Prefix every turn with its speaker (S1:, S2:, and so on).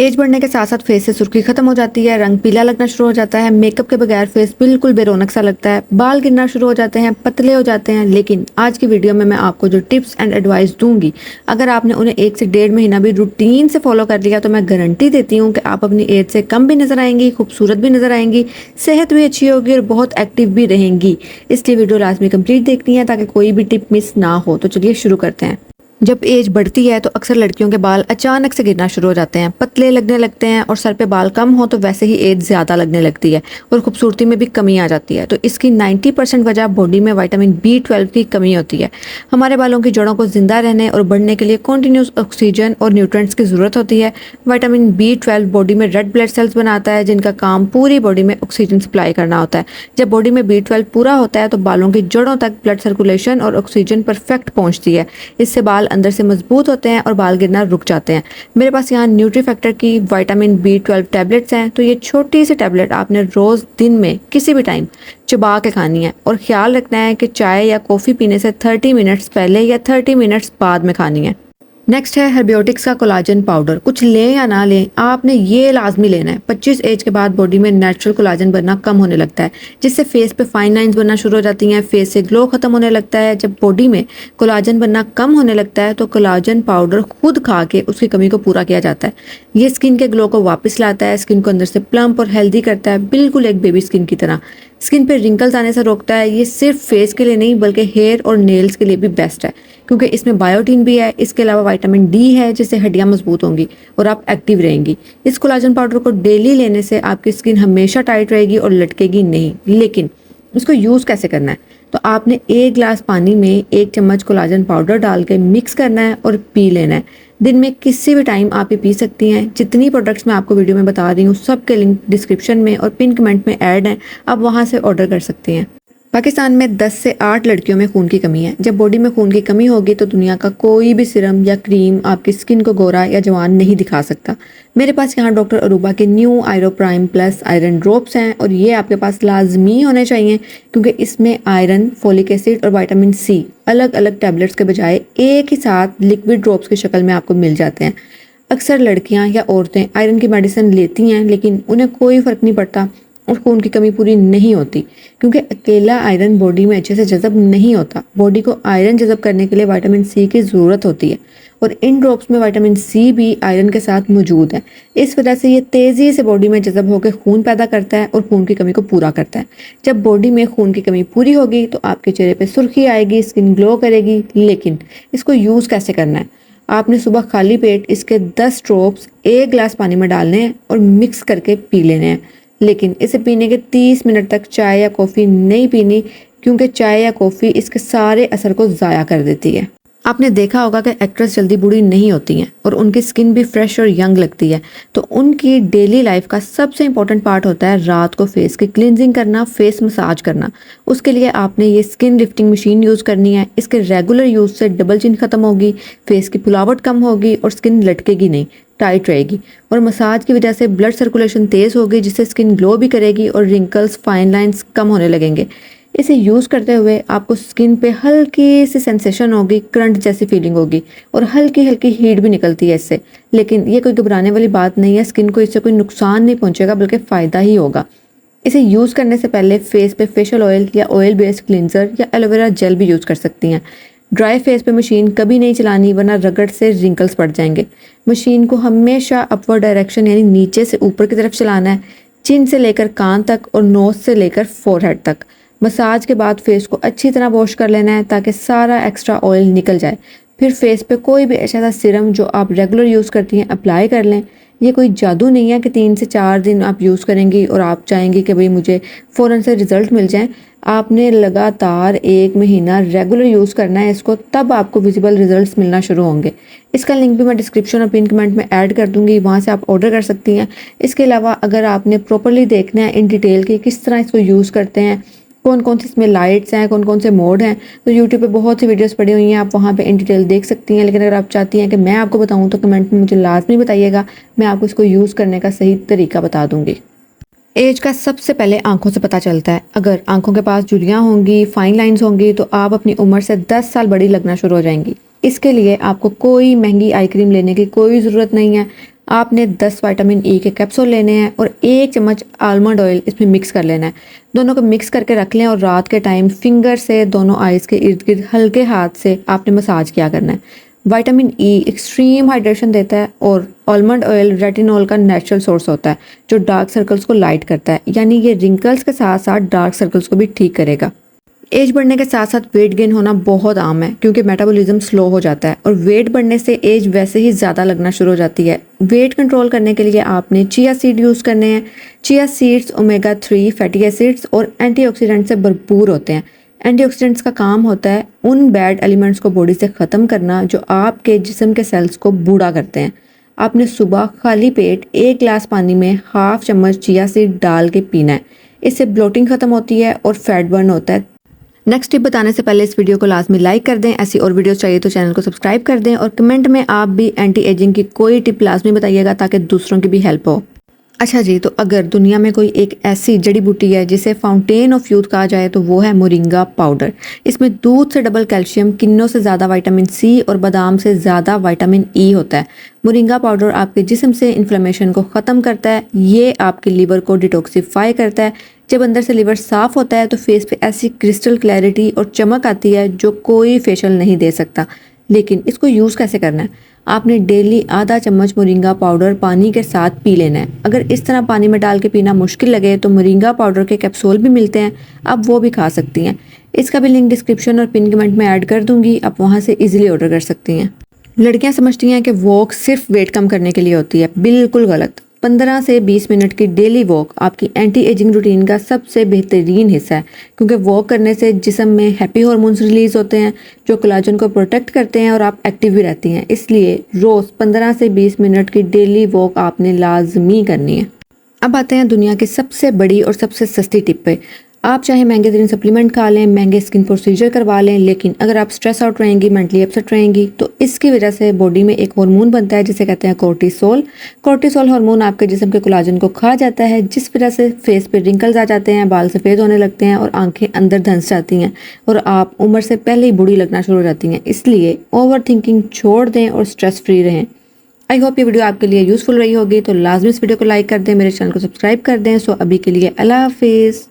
S1: As बढ़ने के साथ साथ फेस से सुर्खी खत्म हो जाती है, रंग पीला लगना शुरू हो जाता है, मेकअप के बगैर फेस बिल्कुल बेरौनक सा लगता है, बाल गिरना शुरू हो जाते हैं, पतले हो जाते हैं। लेकिन आज की वीडियो में मैं आपको जो टिप्स एंड एडवाइस दूंगी, अगर आपने उन्हें 1 से 1.5 महीना भी रूटीन से फॉलो कर लिया तो मैं गारंटी देती हूँ कि आप अपनी एज से कम भी नजर आएंगी, खूबसूरत भी नजर आएंगी, सेहत भी अच्छी होगी और बहुत एक्टिव भी रहेंगी। इसलिए वीडियो लास्ट में कंप्लीट देखनी है ताकि कोई भी टिप मिस ना हो। तो चलिए शुरू करते हैं। जब एज बढ़ती है तो अक्सर लड़कियों के बाल अचानक से गिरना शुरू हो जाते हैं, पतले लगने लगते हैं और सर पे बाल कम हो तो वैसे ही एज ज़्यादा लगने लगती है और खूबसूरती में भी कमी आ जाती है। तो इसकी 90% वजह बॉडी में विटामिन B12 की कमी होती है। हमारे बालों की जड़ों को जिंदा रहने और बढ़ने के लिए कॉन्टीन्यूस ऑक्सीजन और न्यूट्रिएंट्स की ज़रूरत होती है। विटामिन B12 बॉडी में रेड ब्लड सेल्स बनाता है जिनका काम पूरी बॉडी में ऑक्सीजन सप्लाई करना होता है। जब बॉडी में B12 पूरा होता है तो बालों की जड़ों तक ब्लड सर्कुलेशन और ऑक्सीजन परफेक्ट पहुंचती है। इससे बाल अंदर से मजबूत होते हैं और बाल गिरना रुक जाते हैं। मेरे पास यहाँ न्यूट्री फैक्टर की विटामिन B12 टैबलेट्स हैं। तो ये छोटी सी टैबलेट आपने रोज दिन में किसी भी टाइम चबा के खानी है और ख्याल रखना है कि चाय या कॉफ़ी पीने से 30 मिनट्स पहले या 30 मिनट्स बाद में खानी है। नेक्स्ट है हेर्बियोटिक्स का कोलाजन पाउडर। कुछ लें या ना लें, आपने ये लाजमी लेना है। 25 एज के बाद बॉडी में नेचुरल कोलाजन बनना कम होने लगता है जिससे फेस पे फाइन लाइंस बनना शुरू हो जाती हैं, फेस से ग्लो खत्म होने लगता है। जब बॉडी में कोलाजन बनना कम होने लगता है तो कोलाजन पाउडर खुद खा के उसकी कमी को पूरा किया जाता है। ये स्किन के ग्लो को वापस लाता है, स्किन को अंदर से प्लम्प और हेल्दी करता है, बिल्कुल एक बेबी स्किन की तरह। स्किन पे रिंकल्स आने से रोकता है। ये सिर्फ फेस के लिए नहीं बल्कि हेयर और नेल्स के लिए भी बेस्ट है क्योंकि इसमें बायोटीन भी है। इसके अलावा विटामिन D है जिससे हड्डियां मजबूत होंगी और आप एक्टिव रहेंगी। इस कोलाजन पाउडर को डेली लेने से आपकी स्किन हमेशा टाइट रहेगी और लटकेगी नहीं। लेकिन इसको यूज़ कैसे करना है? तो आपने 1 गिलास पानी में 1 चम्मच कोलाजन पाउडर डाल के मिक्स करना है और पी लेना है। दिन में किसी भी टाइम आप ये पी सकती हैं। जितनी प्रोडक्ट्स मैं आपको वीडियो में बता रही हूँ सबके लिंक डिस्क्रिप्शन में और पिन कमेंट में ऐड हैं, आप वहाँ से ऑर्डर कर सकती हैं। पाकिस्तान में 10 से 8 लड़कियों में खून की कमी है। जब बॉडी में खून की कमी होगी तो दुनिया का कोई भी सिरम या क्रीम आपकी स्किन को गोरा या जवान नहीं दिखा सकता। मेरे पास यहाँ डॉक्टर अरूबा के न्यू आयरो प्राइम प्लस आयरन ड्रॉप्स हैं और ये आपके पास लाजमी होने चाहिए क्योंकि इसमें आयरन, फोलिक एसिड और विटामिन C अलग अलग टैबलेट्स के बजाय एक ही साथ लिक्विड ड्रॉप्स की शक्ल में आपको मिल जाते हैं। अक्सर लड़कियाँ या औरतें आयरन की मेडिसिन लेती हैं लेकिन उन्हें कोई फ़र्क नहीं पड़ता और खून की कमी पूरी नहीं होती क्योंकि अकेला आयरन बॉडी में अच्छे से जज़ब नहीं होता। बॉडी को आयरन जज़ब करने के लिए विटामिन C की ज़रूरत होती है और इन ड्रॉप्स में विटामिन C भी आयरन के साथ मौजूद है। इस वजह से ये तेज़ी से बॉडी में जज़ब होकर खून पैदा करता है और खून की कमी को पूरा करता है। जब बॉडी में खून की कमी पूरी होगी तो आपके चेहरे पर सुर्खी आएगी, स्किन ग्लो करेगी। लेकिन इसको यूज़ कैसे करना है? आपने सुबह खाली पेट इसके 10 ड्रॉप्स 1 गिलास पानी में डालने हैं और मिक्स करके पी लेने हैं। लेकिन इसे पीने के 30 मिनट तक चाय या कॉफ़ी नहीं पीनी क्योंकि चाय या कॉफ़ी इसके सारे असर को ज़ाया कर देती है। आपने देखा होगा कि एक्ट्रेस जल्दी बूढ़ी नहीं होती हैं और उनकी स्किन भी फ्रेश और यंग लगती है। तो उनकी डेली लाइफ का सबसे इंपॉर्टेंट पार्ट होता है रात को फेस की क्लिनजिंग करना, फेस मसाज करना। उसके लिए आपने ये स्किन लिफ्टिंग मशीन यूज़ करनी है। इसके रेगुलर यूज़ से डबल चिन खत्म होगी, फेस की फुलावट कम होगी और स्किन लटकेगी नहीं, टाइट रहेगी। और मसाज की वजह से ब्लड सर्कुलेशन तेज़ होगी जिससे स्किन ग्लो भी करेगी और रिंकल्स, फाइन लाइंस कम होने लगेंगे। इसे यूज़ करते हुए आपको स्किन पे हल्की सी सेंसेशन होगी, करंट जैसी फीलिंग होगी और हल्की हल्की हीट भी निकलती है इससे। लेकिन ये कोई घबराने वाली बात नहीं है, स्किन को इससे कोई नुकसान नहीं पहुंचेगा बल्कि फ़ायदा ही होगा। इसे यूज़ करने से पहले फेस पे फेशियल ऑयल या ऑयल बेस्ड क्लिनजर या एलोवेरा जेल भी यूज़ कर सकती हैं। ड्राई फेस पे मशीन कभी नहीं चलानी वरना रगड़ से रिंकल्स पड़ जाएंगे। मशीन को हमेशा अपवर्ड डायरेक्शन यानी नीचे से ऊपर की तरफ चलाना है, चिन से लेकर कान तक और नोज से लेकर फोरहेड तक। मसाज के बाद फेस को अच्छी तरह वॉश कर लेना है ताकि सारा एक्स्ट्रा ऑयल निकल जाए। फिर फेस पे कोई भी ऐसा सिरम जो आप रेगुलर यूज़ करती हैं अप्लाई कर लें। ये कोई जादू नहीं है कि 3 से 4 दिन आप यूज़ करेंगी और आप चाहेंगी कि भाई मुझे फ़ौरन से रिज़ल्ट मिल जाएं। आपने लगातार 1 महीना रेगुलर यूज़ करना है इसको, तब आपको विजिबल रिजल्ट्स मिलना शुरू होंगे। इसका लिंक भी मैं डिस्क्रिप्शन और पिन कमेंट में ऐड कर दूंगी, वहाँ से आप ऑर्डर कर सकती हैं। इसके अलावा अगर आपने प्रॉपरली देखना है इन डिटेल कि किस तरह इसको यूज़ करते हैं, कौन कौन से इसमें लाइट्स हैं, कौन कौन से मोड हैं, तो यूट्यूब पे बहुत सी वीडियोस पड़ी हुई हैं, आप वहाँ पे इन डिटेल देख सकती हैं। लेकिन अगर आप चाहती हैं कि मैं आपको बताऊँ तो कमेंट में मुझे लाजमी बताइएगा, मैं आपको इसको यूज़ करने का सही तरीका बता दूँगी। एज का सबसे पहले आंखों से पता चलता है। अगर आंखों के पास झुर्रियाँ होंगी, फाइन लाइंस होंगी तो आप अपनी उम्र से 10 साल बड़ी लगना शुरू हो जाएंगी। इसके लिए आपको कोई महंगी आई क्रीम लेने की कोई ज़रूरत नहीं है। आपने 10 विटामिन ई के कैप्सूल लेने हैं और 1 चम्मच आलमंड ऑयल इसमें मिक्स कर लेना है। दोनों को मिक्स करके रख लें और रात के टाइम फिंगर से दोनों आइज़ के इर्द गिर्द हल्के हाथ से आपने मसाज किया करना है। विटामिन ई एक्सट्रीम हाइड्रेशन देता है और आलमंड ऑयल रेटिनॉल का नेचुरल सोर्स होता है जो डार्क सर्कल्स को लाइट करता है, यानी ये रिंकल्स के साथ साथ डार्क सर्कल्स को भी ठीक करेगा। एज बढ़ने के साथ साथ वेट गेन होना बहुत आम है क्योंकि मेटाबॉलिज्म स्लो हो जाता है और वेट बढ़ने से एज वैसे ही ज़्यादा लगना शुरू हो जाती है। वेट कंट्रोल करने के लिए आपने चिया सीड यूज़ करने हैं। Chia seeds omega 3 fatty acids और एंटीऑक्सीडेंट से भरपूर होते हैं। एंटीऑक्सीडेंट्स का काम होता है उन बैड एलिमेंट्स को बॉडी से ख़त्म करना जो आपके जिस्म के सेल्स को बूढ़ा करते हैं। आपने सुबह खाली पेट 1 गिलास पानी में हाफ चम्मच चिया सीड डाल के पीना है। इससे ब्लोटिंग ख़त्म होती है और फैट बर्न होता है। नेक्स्ट टिप बताने से पहले इस वीडियो को लाजमी लाइक कर दें। ऐसी और वीडियोस चाहिए तो चैनल को सब्सक्राइब कर दें और कमेंट में आप भी एंटी एजिंग की कोई टिप लाजमी बताइएगा ताकि दूसरों की भी हेल्प हो। अच्छा जी, तो अगर दुनिया में कोई एक ऐसी जड़ी बूटी है जिसे फाउंटेन ऑफ यूथ कहा जाए तो वो है मोरिंगा पाउडर। इसमें दूध से डबल कैल्शियम, किन्नों से ज़्यादा विटामिन सी और बादाम से ज़्यादा विटामिन ई होता है। मोरिंगा पाउडर आपके जिस्म से इन्फ्लेमेशन को ख़त्म करता है। ये आपके लीवर को डिटॉक्सिफाई करता है। जब अंदर से लीवर साफ़ होता है तो फेस पे ऐसी क्रिस्टल क्लैरिटी और चमक आती है जो कोई फेशियल नहीं दे सकता। लेकिन इसको यूज़ कैसे करना है? आपने डेली आधा चम्मच मोरिंगा पाउडर पानी के साथ पी लेना है। अगर इस तरह पानी में डाल के पीना मुश्किल लगे तो मोरिंगा पाउडर के कैप्सूल भी मिलते हैं, आप वो भी खा सकती हैं। इसका भी लिंक डिस्क्रिप्शन और पिन कमेंट में ऐड कर दूंगी, आप वहाँ से ईजिली ऑर्डर कर सकती हैं। लड़कियां समझती हैं कि वॉक सिर्फ वेट कम करने के लिए होती है, बिल्कुल गलत। 15 से 20 मिनट की डेली वॉक आपकी एंटी एजिंग रूटीन का सबसे बेहतरीन हिस्सा है क्योंकि वॉक करने से जिस्म में हैप्पी हार्मोन्स रिलीज होते हैं जो कोलाजन को प्रोटेक्ट करते हैं और आप एक्टिव भी रहती हैं। इसलिए रोज़ 15 से 20 मिनट की डेली वॉक आपने लाजमी करनी है। अब आते हैं दुनिया की सबसे बड़ी और सबसे सस्ती टिप पे। आप चाहे महंगे तरीन सप्लीमेंट खा लें, महंगे स्किन प्रोसीजर करवा लें, लेकिन अगर आप स्ट्रेस आउट रहेंगी, मेंटली अपसेट रहेंगी तो इसकी वजह से बॉडी में एक हार्मोन बनता है जिसे कहते हैं कोर्टिसोल। कोर्टिसोल हार्मोन आपके जिस्म के कोलाजन को खा जाता है जिस वजह से फेस पे रिंकल्स आ जाते हैं, बाल सफ़ेद होने लगते हैं और आंखें अंदर धंस जाती हैं और आप उम्र से पहले ही बूढ़ी लगना शुरू हो जाती हैं। इसलिए ओवर थिंकिंग छोड़ दें और स्ट्रेस फ्री रहें। आई होप ये वीडियो आपके लिए यूज़फुल रही होगी, तो लाजमी इस वीडियो को लाइक कर दें, मेरे चैनल को सब्सक्राइब कर दें। सो अभी के लिए अल्लाह हाफिज़।